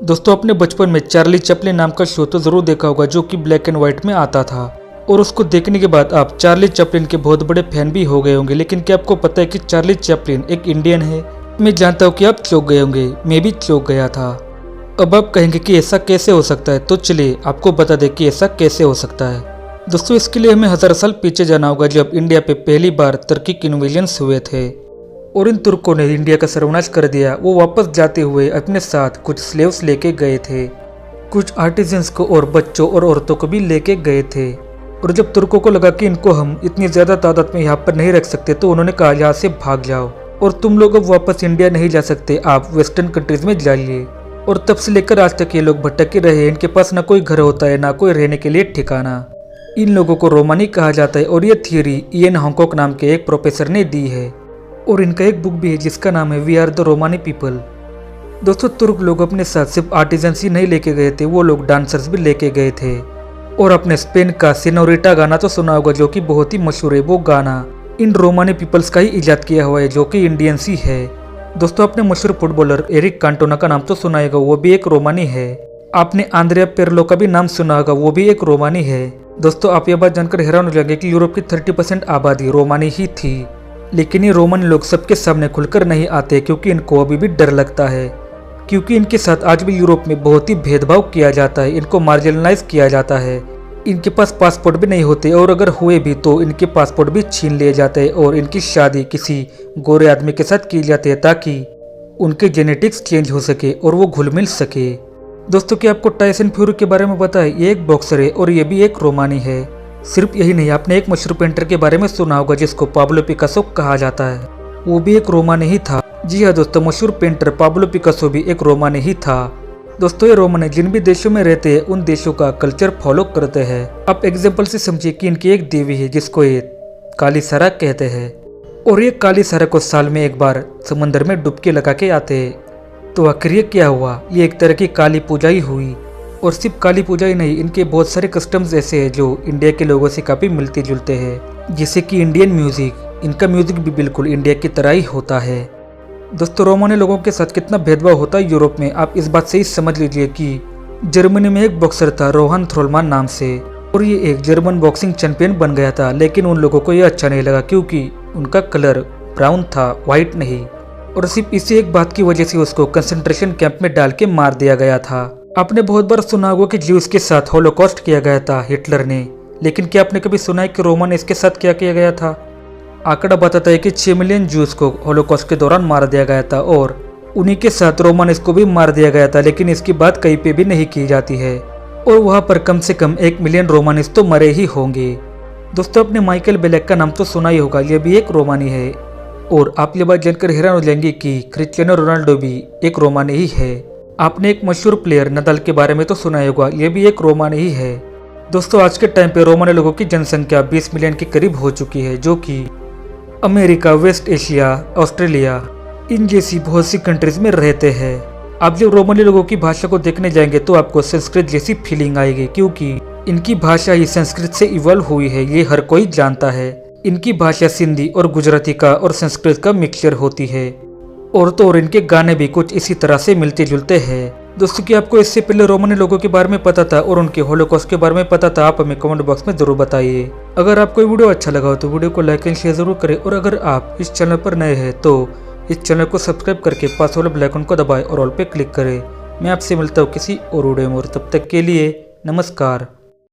दोस्तों अपने बचपन में चार्ली चैपलिन नाम का शो तो जरूर देखा होगा जो कि ब्लैक एंड व्हाइट में आता था और उसको देखने के बाद आप चार्ली चैपलिन के बहुत बड़े फैन भी हो गए होंगे। लेकिन क्या आपको पता है कि चार्ली चैपलिन एक इंडियन है? मैं जानता हूँ कि आप चौंक गए होंगे, मैं भी चौंक गया था। अब आप कहेंगे कि ऐसा कैसे हो सकता है, तो चलिए आपको बता दें कि ऐसा कैसे हो सकता है। दोस्तों इसके लिए हमें 1000 साल पीछे जाना होगा जब इंडिया पे पहली बार तुर्किक इन्वेजन्स हुए थे और इन तुर्कों ने इंडिया का सर्वनाश कर दिया। वो वापस जाते हुए अपने साथ कुछ स्लेव्स लेके गए थे, कुछ आर्टिजन्स को और बच्चों और औरतों को भी लेके गए थे। और जब तुर्कों को लगा कि इनको हम इतनी ज्यादा तादाद में यहाँ पर नहीं रख सकते तो उन्होंने कहा यहाँ से भाग जाओ और तुम लोग अब वापस इंडिया नहीं जा सकते, आप वेस्टर्न कंट्रीज में जाइए। और तब से लेकर आज तक ये लोग भटके रहे। इनके पास ना कोई घर होता है ना कोई रहने के लिए ठिकाना। इन लोगों को रोमानी कहा जाता है और ये थियरी इयन हांकॉक नाम के एक प्रोफेसर ने दी है और इनका एक बुक भी है जिसका नाम है we are the Romani people. दोस्तों तुर्क लोग अपने साथ सिर्फ आर्टिजन्स ही नहीं लेके गए थे, वो लोग डांसर्स भी लेके गए थे। और अपने स्पेन का सिनोरिटा गाना तो सुना होगा जो कि बहुत ही मशहूर है। वो गाना इन रोमानी पीपल्स का ही इजाद किया हुआ है जो कि इंडियंस ही है। दोस्तों अपने मशहूर फुटबॉलर एरिक कांटोना का नाम तो सुना होगा, वो भी एक रोमानी है। आपने आंद्रेया पिर्लो का भी नाम सुना होगा, वो भी एक रोमानी है। दोस्तों आप ये बात जानकर हैरान हो जाएंगे कि यूरोप की 30% आबादी रोमानी ही थी। लेकिन ये रोमन लोग सबके सामने खुलकर नहीं आते क्योंकि इनको अभी भी डर लगता है, क्योंकि इनके साथ आज भी यूरोप में बहुत ही भेदभाव किया जाता है, इनको मार्जिनलाइज किया जाता है। इनके पास पासपोर्ट भी नहीं होते और अगर हुए भी तो इनके पासपोर्ट भी छीन लिए जाते हैं और इनकी शादी किसी गोरे आदमी के साथ की जाती है ताकि उनके जेनेटिक्स चेंज हो सके और वो घुल मिल सके। दोस्तों क्या आपको टायसन फ्यूरी के बारे में पता है? ये एक बॉक्सर है और ये भी एक रोमानी है। सिर्फ यही नहीं, आपने एक मशहूर पेंटर के बारे में सुना होगा जिसको पाब्लो पिकासो कहा जाता है, वो भी एक रोमानी ही था। जी हाँ दोस्तों, मशहूर पेंटर पाब्लो पिकासो भी एक रोमानी ही था। दोस्तों ये रोमानी जिन भी देशों में रहते हैं उन देशों का कल्चर फॉलो करते हैं। आप एग्जाम्पल से समझिए कि इनकी एक देवी है जिसको ये काली सारा कहते हैं और ये काली सारा को साल में एक बार समंदर में डुबकी लगा के आते हैं। तो आखिर ये क्या हुआ? ये एक तरह की काली पूजा ही हुई। और सिर्फ काली पूजा ही नहीं, इनके बहुत सारे कस्टम्स ऐसे हैं जो इंडिया के लोगों से काफ़ी मिलते जुलते हैं, जैसे कि इंडियन म्यूज़िक। इनका म्यूज़िक भी बिल्कुल इंडिया की तरह ही होता है। दोस्तों रोमानी लोगों के साथ कितना भेदभाव होता है यूरोप में, आप इस बात से ही समझ लीजिए कि जर्मनी में एक बॉक्सर था रोहन थ्रोलमान नाम से और ये एक जर्मन बॉक्सिंग चैंपियन बन गया था। लेकिन उन लोगों को ये अच्छा नहीं लगा क्योंकि उनका कलर ब्राउन था, व्हाइट नहीं। और सिर्फ इसी एक बात की वजह से उसको कंसंट्रेशन कैंप में डाल के मार दिया गया था। आपने बहुत बार सुना होगा कि ज्यूस के साथ होलोकॉस्ट किया गया था हिटलर ने, लेकिन क्या आपने कभी सुना है कि रोमन इसके साथ क्या किया गया था? आंकड़ा बताता है कि 6 मिलियन ज्यूस को होलोकॉस्ट के दौरान मार दिया गया था और उन्हीं के साथ रोमन इसको भी मार दिया गया था। लेकिन इसकी बात कहीं पे भी नहीं की जाती है और वहाँ पर कम से कम 1 मिलियन रोमानिस तो मरे ही होंगे। दोस्तों अपने माइकल बेलेक का नाम तो सुना ही होगा, ये भी एक रोमानी है। और आप ये बात जानकर हैरान हो जाएंगे कि क्रिस्टियानो रोनाल्डो भी एक रोमानी ही है। आपने एक मशहूर प्लेयर नदाल के बारे में तो सुना ही होगा, ये भी एक रोमानी ही है। दोस्तों आज के टाइम पे रोमानी लोगों की जनसंख्या 20 मिलियन के करीब हो चुकी है, जो कि अमेरिका, वेस्ट एशिया, ऑस्ट्रेलिया इन जैसी बहुत सी कंट्रीज में रहते हैं। आप जब रोमानी लोगों की भाषा को देखने जाएंगे तो आपको संस्कृत जैसी फीलिंग आएगी क्योंकि इनकी भाषा ही संस्कृत से इवॉल्व हुई है, ये हर कोई जानता है। इनकी भाषा सिंधी और गुजराती का और संस्कृत का मिक्सचर होती है और तो और इनके गाने भी कुछ इसी तरह से मिलते जुलते हैं। दोस्तों कि आपको इससे पहले रोमानी लोगों के बारे में पता था और उनके होलोकॉस्ट के बारे में पता था? आप हमें कमेंट बॉक्स में जरूर बताइए। अगर आपको ये वीडियो अच्छा लगा हो तो वीडियो को लाइक एंड शेयर जरूर करें और अगर आप इस चैनल पर नए हैं तो इस चैनल को सब्सक्राइब करके पास वाले बेल आइकन को दबाएं और ऑल पे क्लिक करें। मैं आपसे मिलता हूँ किसी और वीडियो में और तब तक के लिए नमस्कार।